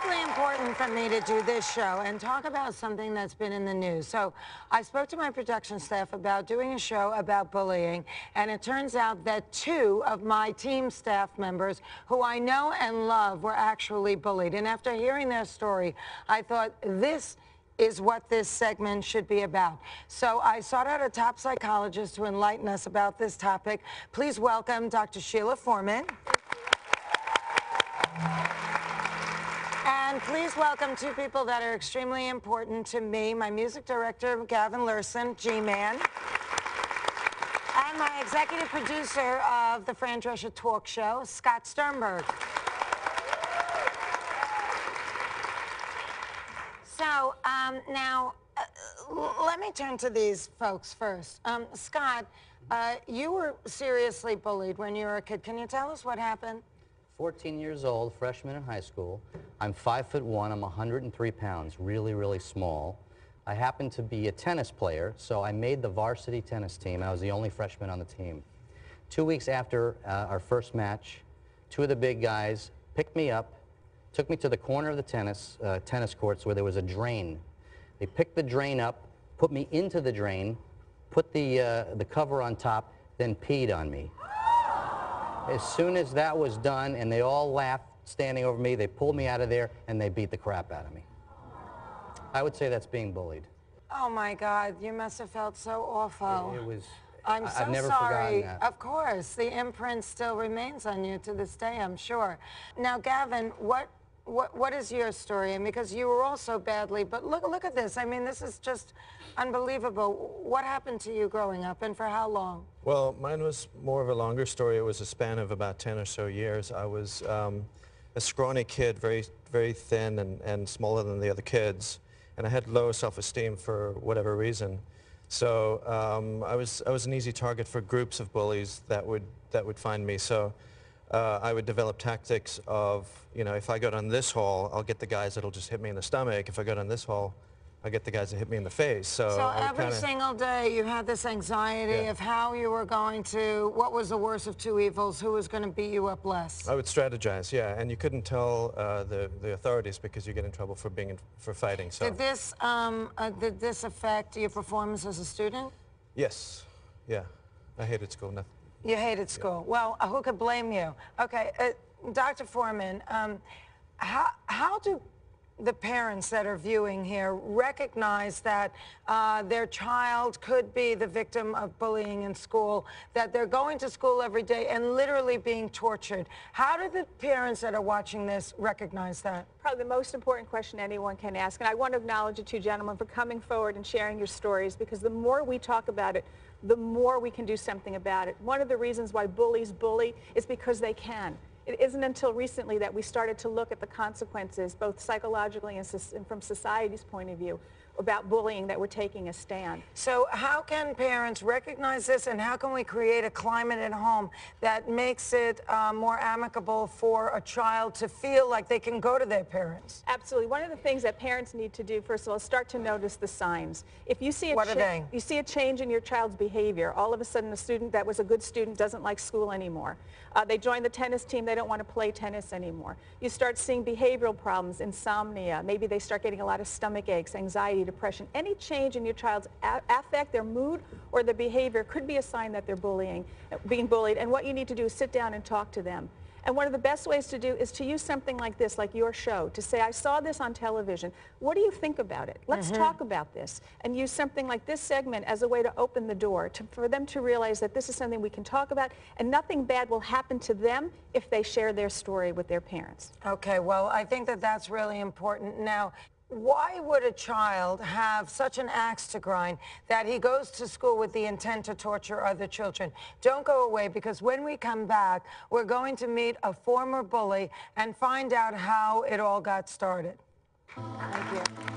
deeply important for me to do this show and talk about something that's been in the news. So I spoke to my production staff about doing a show about bullying, and it turns out that 2 of my team staff members who I know and love were actually bullied. And after hearing their story, I thought this is what this segment should be about. So I sought out a top psychologist to enlighten us about this topic. Please welcome Dr. Sheila Foreman. And please welcome 2 people that are extremely important to me, my music director, Gavin Lurssen, G-Man, and my executive producer of the Fran Drescher talk show, Scott Sternberg. So now, let me turn to these folks first. Scott, you were seriously bullied when you were a kid. Can you tell us what happened? 14 years old, freshman in high school. I'm 5'1", I'm 103 pounds, really, really small. I happened to be a tennis player, so I made the varsity tennis team. I was the only freshman on the team. 2 weeks after our first match, 2 of the big guys picked me up, took me to the corner of the tennis courts where there was a drain. They picked the drain up, put me into the drain, put the cover on top, then peed on me. As soon as that was done and they all laughed standing over me, they pulled me out of there and they beat the crap out of me. I would say that's being bullied. Oh my God, you must have felt so awful. It was, I'm so I've never sorry. forgotten that. Of course, the imprint still remains on you to this day, I'm sure. Now, Gavin, what is your story? And because you were all so badly, but look at this. I mean, this is just unbelievable. What happened to you growing up, and for how long? Well, mine was more of a longer story. It was a span of about 10 or so years. I was a scrawny kid, very thin and smaller than the other kids, and I had low self-esteem for whatever reason. So I was an easy target for groups of bullies that would find me. So I would develop tactics of, you know, if I go down this hall, I'll get the guys that'll just hit me in the stomach. If I go down this hall, I'll get the guys that hit me in the face. So every single day you had this anxiety of how you were going to, what was the worst of 2 evils, who was going to beat you up less? I would strategize, yeah, and you couldn't tell the authorities because you get in trouble for for fighting. So did this affect your performance as a student? Yes, yeah, I hated school. Nothing. You hated school. Yeah. Well, who could blame you? Okay, Dr. Foreman, how do the parents that are viewing here recognize that their child could be the victim of bullying in school, that they're going to school every day and literally being tortured? How do the parents that are watching this recognize that? Probably the most important question anyone can ask, and I want to acknowledge you 2 gentlemen for coming forward and sharing your stories, because the more we talk about it, the more we can do something about it. One of the reasons why bullies bully is because they can. It isn't until recently that we started to look at the consequences, both psychologically and from society's point of view, about bullying, that we're taking a stand. So how can parents recognize this, and how can we create a climate at home that makes it more amicable for a child to feel like they can go to their parents? Absolutely. One of the things that parents need to do, first of all, is start to notice the signs. If you see you see a change in your child's behavior, all of a sudden a student that was a good student doesn't like school anymore. They join the tennis team, they don't want to play tennis anymore. You start seeing behavioral problems, insomnia, maybe they start getting a lot of stomach aches, anxiety, depression. Any change in your child's affect, their mood, or their behavior could be a sign that they're being bullied, and what you need to do is sit down and talk to them. And one of the best ways to do is to use something like this, like your show, to say, I saw this on television. What do you think about it? Let's talk about this. And use something like this segment as a way to open the door, for them to realize that this is something we can talk about, and nothing bad will happen to them if they share their story with their parents. Okay, well, I think that that's really important. Now, why would a child have such an axe to grind that he goes to school with the intent to torture other children? Don't go away, because when we come back, we're going to meet a former bully and find out how it all got started. Thank you.